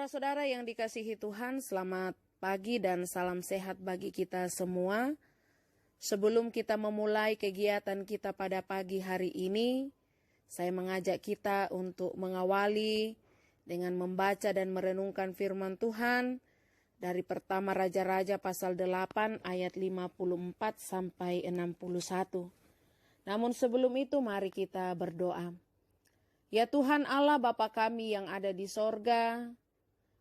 Saudara-saudara yang dikasihi Tuhan, selamat pagi dan salam sehat bagi kita semua. Sebelum kita memulai kegiatan kita pada pagi hari ini, saya mengajak kita untuk mengawali dengan membaca dan merenungkan firman Tuhan dari pertama Raja-Raja pasal 8 ayat 54 sampai 61. Namun sebelum itu mari kita berdoa. Ya Tuhan Allah Bapa kami yang ada di sorga,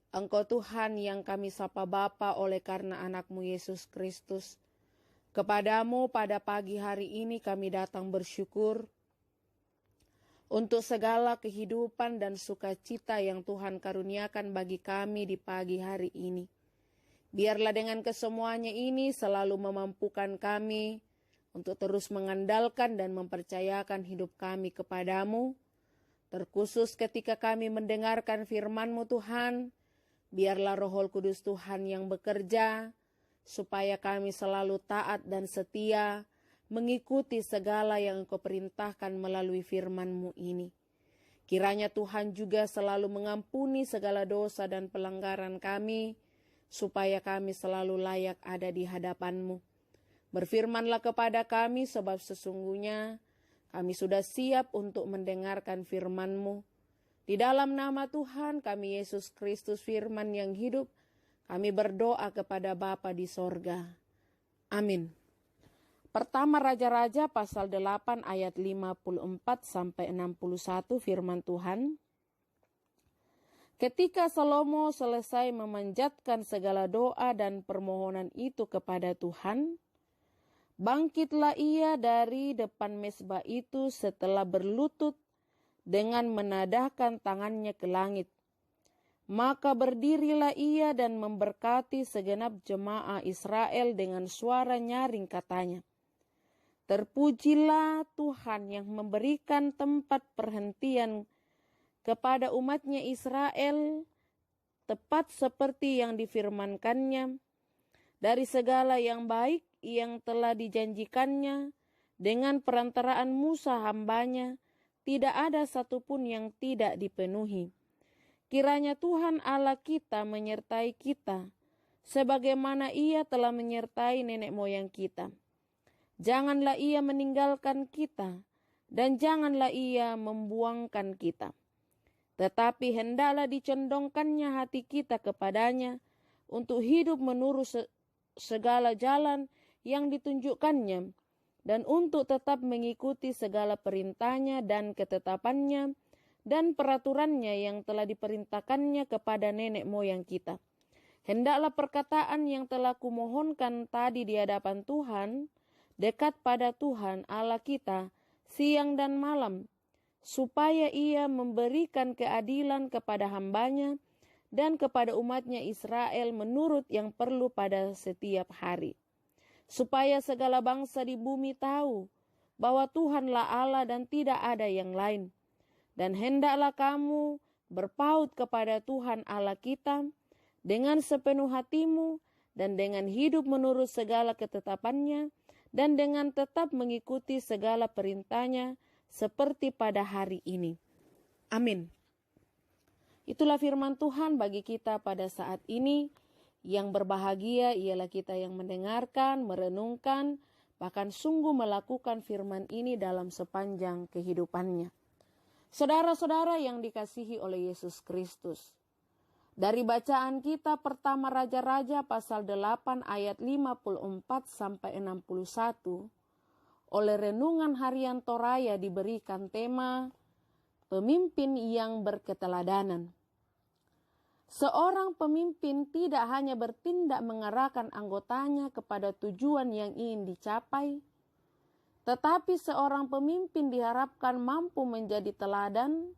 Engkau Tuhan yang kami sapa Bapa oleh karena anak-Mu Yesus Kristus. Kepadamu pada pagi hari ini kami datang bersyukur untuk segala kehidupan dan sukacita yang Tuhan karuniakan bagi kami di pagi hari ini. Biarlah dengan kesemuanya ini selalu memampukan kami untuk terus mengandalkan dan mempercayakan hidup kami kepadamu. Terkhusus ketika kami mendengarkan firman-Mu Tuhan, biarlah Roh Kudus Tuhan yang bekerja, supaya kami selalu taat dan setia, mengikuti segala yang Engkau perintahkan melalui firman-Mu ini. Kiranya Tuhan juga selalu mengampuni segala dosa dan pelanggaran kami, supaya kami selalu layak ada di hadapan-Mu. Berfirmanlah kepada kami, sebab sesungguhnya kami sudah siap untuk mendengarkan firman-Mu. Di dalam nama Tuhan kami Yesus Kristus firman yang hidup, kami berdoa kepada Bapa di sorga. Amin. Pertama Raja-Raja pasal 8 ayat 54 sampai 61 firman Tuhan. Ketika Salomo selesai memanjatkan segala doa dan permohonan itu kepada Tuhan, bangkitlah ia dari depan mezbah itu setelah berlutut dengan menadahkan tangannya ke langit. Maka berdirilah ia dan memberkati segenap jemaah Israel dengan suara nyaring katanya, Terpujilah Tuhan yang memberikan tempat perhentian kepada umatnya Israel, tepat seperti yang difirmankannya, dari segala yang baik yang telah dijanjikannya dengan perantaraan Musa hambanya, tidak ada satupun yang tidak dipenuhi. Kiranya Tuhan Allah kita menyertai kita, sebagaimana Ia telah menyertai nenek moyang kita. Janganlah Ia meninggalkan kita, dan janganlah Ia membuangkan kita. Tetapi hendaklah dicondongkannya hati kita kepadanya, untuk hidup menurut segala jalan yang ditunjukkannya, dan untuk tetap mengikuti segala perintahnya dan ketetapannya dan peraturannya yang telah diperintahkannya kepada nenek moyang kita. Hendaklah perkataan yang telah kumohonkan tadi di hadapan Tuhan, dekat pada Tuhan Allah kita, siang dan malam, supaya Ia memberikan keadilan kepada hambanya dan kepada umatnya Israel menurut yang perlu pada setiap hari. Supaya segala bangsa di bumi tahu bahwa Tuhanlah Allah dan tidak ada yang lain. Dan hendaklah kamu berpaut kepada Tuhan Allah kita dengan sepenuh hatimu dan dengan hidup menurut segala ketetapannya dan dengan tetap mengikuti segala perintahnya seperti pada hari ini. Amin. Itulah firman Tuhan bagi kita pada saat ini. Yang berbahagia ialah kita yang mendengarkan, merenungkan, bahkan sungguh melakukan firman ini dalam sepanjang kehidupannya. Saudara-saudara yang dikasihi oleh Yesus Kristus, dari bacaan kita pertama Raja-Raja pasal 8 ayat 54 sampai 61, oleh renungan harian Toraya diberikan tema Pemimpin yang berketeladanan. Seorang pemimpin tidak hanya bertindak mengarahkan anggotanya kepada tujuan yang ingin dicapai, tetapi seorang pemimpin diharapkan mampu menjadi teladan,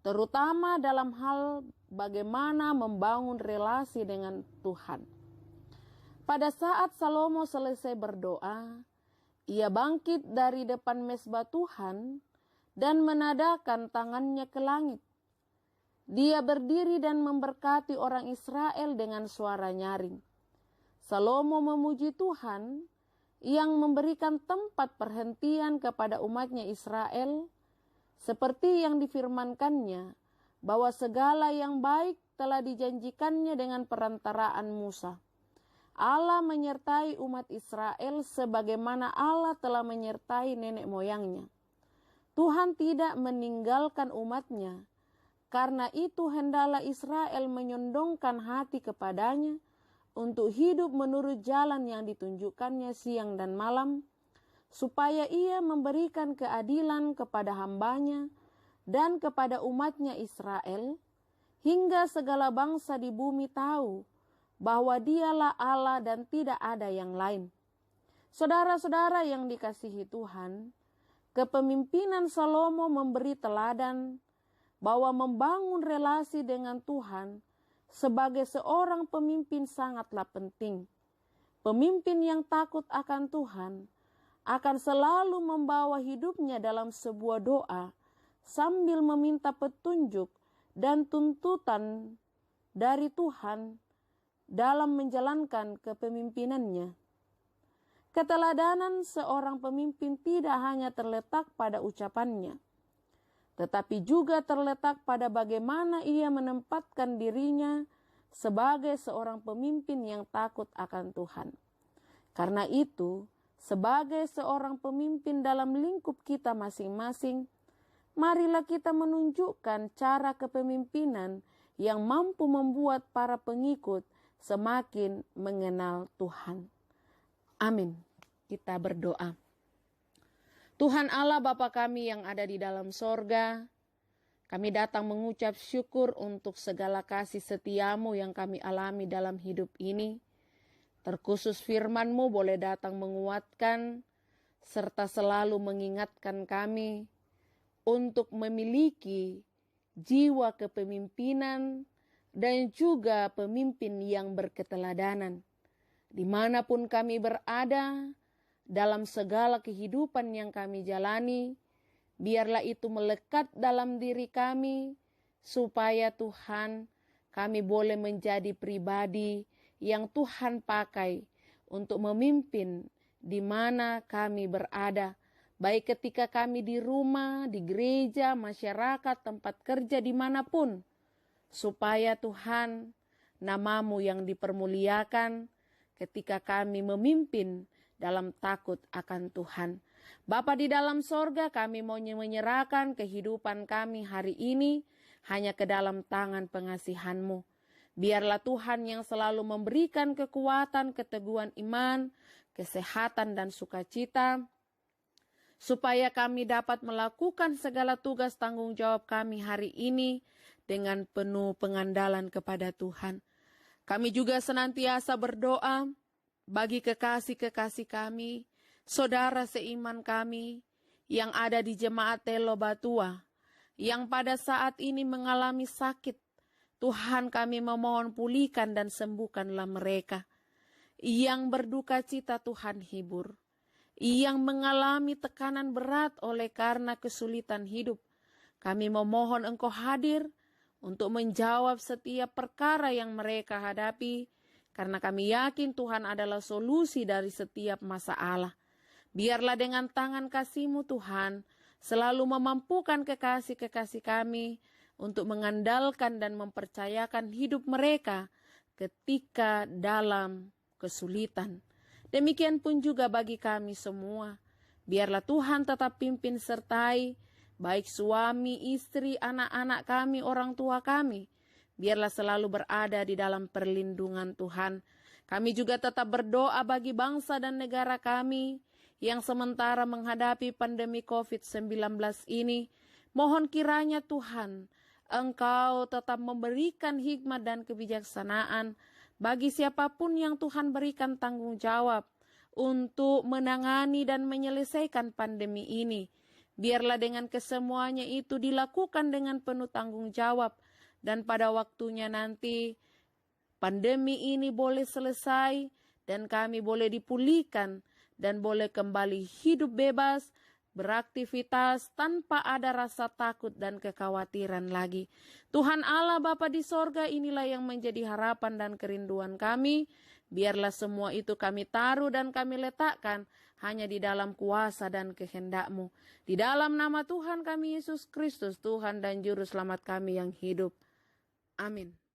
terutama dalam hal bagaimana membangun relasi dengan Tuhan. Pada saat Salomo selesai berdoa, ia bangkit dari depan mezbah Tuhan dan menadahkan tangannya ke langit. Dia berdiri dan memberkati orang Israel dengan suara nyaring. Salomo memuji Tuhan yang memberikan tempat perhentian kepada umatnya Israel, seperti yang difirmankannya, bahwa segala yang baik telah dijanjikannya dengan perantaraan Musa. Allah menyertai umat Israel sebagaimana Allah telah menyertai nenek moyangnya. Tuhan tidak meninggalkan umatnya. Karena itu hendaklah Israel menyondongkan hati kepadanya untuk hidup menurut jalan yang ditunjukkannya siang dan malam, supaya ia memberikan keadilan kepada hambanya dan kepada umatnya Israel, hingga segala bangsa di bumi tahu bahwa dialah Allah dan tidak ada yang lain. Saudara-saudara yang dikasihi Tuhan, kepemimpinan Salomo memberi teladan bahwa membangun relasi dengan Tuhan sebagai seorang pemimpin sangatlah penting. Pemimpin yang takut akan Tuhan akan selalu membawa hidupnya dalam sebuah doa sambil meminta petunjuk dan tuntutan dari Tuhan dalam menjalankan kepemimpinannya. Keteladanan seorang pemimpin tidak hanya terletak pada ucapannya, tetapi juga terletak pada bagaimana ia menempatkan dirinya sebagai seorang pemimpin yang takut akan Tuhan. Karena itu, sebagai seorang pemimpin dalam lingkup kita masing-masing, marilah kita menunjukkan cara kepemimpinan yang mampu membuat para pengikut semakin mengenal Tuhan. Amin. Kita berdoa. Tuhan Allah Bapa kami yang ada di dalam sorga, kami datang mengucap syukur untuk segala kasih setiamu yang kami alami dalam hidup ini. Terkhusus firman-Mu boleh datang menguatkan, serta selalu mengingatkan kami untuk memiliki jiwa kepemimpinan dan juga pemimpin yang berketeladanan. Dimanapun kami berada, dalam segala kehidupan yang kami jalani, biarlah itu melekat dalam diri kami, supaya Tuhan, kami boleh menjadi pribadi yang Tuhan pakai untuk memimpin di mana kami berada, baik ketika kami di rumah, di gereja, masyarakat, tempat kerja, dimanapun, supaya Tuhan, nama-Mu yang dipermuliakan ketika kami memimpin dalam takut akan Tuhan. Bapa di dalam sorga, kami mau menyerahkan kehidupan kami hari ini hanya ke dalam tangan pengasihan-Mu. Biarlah Tuhan yang selalu memberikan kekuatan, keteguhan iman, kesehatan dan sukacita, supaya kami dapat melakukan segala tugas tanggung jawab kami hari ini dengan penuh pengandalan kepada Tuhan. Kami juga senantiasa berdoa bagi kekasih-kekasih kami, saudara seiman kami yang ada di jemaat Telo Batua, yang pada saat ini mengalami sakit. Tuhan, kami memohon pulihkan dan sembuhkanlah mereka. Yang berduka cita Tuhan hibur. Yang mengalami tekanan berat oleh karena kesulitan hidup, kami memohon Engkau hadir untuk menjawab setiap perkara yang mereka hadapi, karena kami yakin Tuhan adalah solusi dari setiap masalah. Biarlah dengan tangan kasih-Mu Tuhan, selalu memampukan kekasih-kekasih kami untuk mengandalkan dan mempercayakan hidup mereka ketika dalam kesulitan. Demikian pun juga bagi kami semua. Biarlah Tuhan tetap pimpin sertai, baik suami, istri, anak-anak kami, orang tua kami. Biarlah selalu berada di dalam perlindungan Tuhan. Kami juga tetap berdoa bagi bangsa dan negara kami yang sementara menghadapi pandemi COVID-19 ini. Mohon kiranya Tuhan, Engkau tetap memberikan hikmat dan kebijaksanaan bagi siapapun yang Tuhan berikan tanggung jawab untuk menangani dan menyelesaikan pandemi ini. Biarlah dengan kesemuanya itu dilakukan dengan penuh tanggung jawab, dan pada waktunya nanti pandemi ini boleh selesai dan kami boleh dipulihkan dan boleh kembali hidup bebas, beraktivitas tanpa ada rasa takut dan kekhawatiran lagi. Tuhan Allah Bapa di sorga, inilah yang menjadi harapan dan kerinduan kami. Biarlah semua itu kami taruh dan kami letakkan hanya di dalam kuasa dan kehendak-Mu. Di dalam nama Tuhan kami Yesus Kristus, Tuhan dan Juru Selamat kami yang hidup. Amin.